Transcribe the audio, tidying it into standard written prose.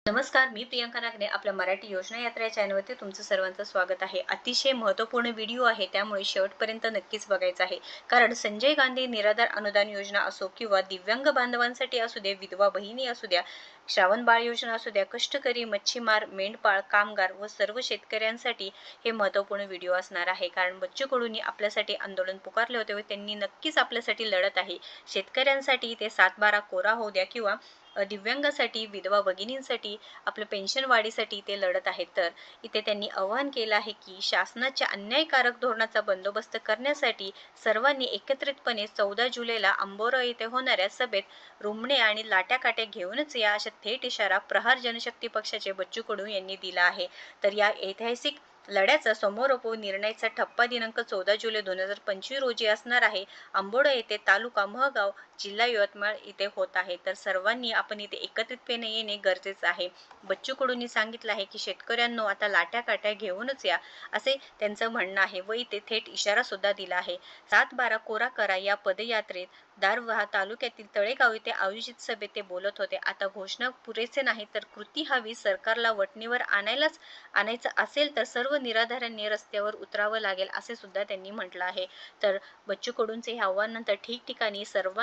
नमस्कार, मी प्रियंका नागने आपल्या मराठी योजना यात्रा या चॅनलवरती तुमचं सर्वांचं स्वागत आहे. अतिशय महत्त्वपूर्ण व्हिडिओ आहे, त्यामुळे शेवटपर्यंत नक्कीच बघायचा आहे. कारण संजय गांधी निराधार अनुदान योजना असो किंवा दिव्यांग बांधवांसाठी असू दे, विधवा बहिणी असू द्या, श्रावण बाळ योजना असू द्या, कष्टकरी, मच्छीमार, मेंढपाळ, कामगार व सर्व शेतकऱ्यांसाठी हे महत्त्वपूर्ण व्हिडिओ असणार आहे. कारण बच्चू कडूंनी आपल्यासाठी आंदोलन पुकारले होते व त्यांनी नक्कीच आपल्यासाठी लढत आहे. शेतकऱ्यांसाठी ते 7/12 कोरा होऊ द्या किंवा दिव्यांगासाठी, विधवा भगिनींसाठी, आपलं पेन्शन वाढीसाठी ते लढत आहेत. तर इथे त्यांनी आवाहन केलं आहे की शासनाच्या अन्यायकारक धोरणाचा बंदोबस्त करण्यासाठी सर्वांनी एकत्रितपणे 14 जुलैला आंबोरा येथे होणाऱ्या सभेत रुमणे आणि लाट्याकाट्या घेऊनच या, अशा थेट इशारा प्रहार जनशक्ती पक्षाचे बच्चू कडू यांनी दिला आहे. तर या ऐतिहासिक लढ्याचा समोरोपरी निर्णयाचा टप्पा दिनांक 14 जुलै 2025 रोजी असणार आहे. आंबोडा येथे, तालुका महगाव, जिल्हा यवतमाळ इथे होत आहे. तर सर्वांनी आपण इथे एकत्रितपणे येणे गरजेचं आहे. बच्चू कडूंनी सांगितलं आहे की शेतकऱ्यांनो, आता लाट्याकाट्या घेऊनच या, असे त्यांचं म्हणणं आहे व इथे थेट इशारा सुद्धा दिला आहे. 7/12 कोरा करा या पदयात्रेत दारव्हा तालुक्यातील तळेगाव येथे आयोजित सभेत ते बोलत होते. आता घोषणा पुरेसे नाही तर कृती हवी. सरकारला वठणीवर आणायचं असेल तर सर्व निराधारांनी रस्त्यावर उतरावं लागेल, असे सुद्धा त्यांनी म्हटलं आहे. तर बच्चू कडूंचे हे आव्हान नंतर ठिकठिकाणी सर्वांनी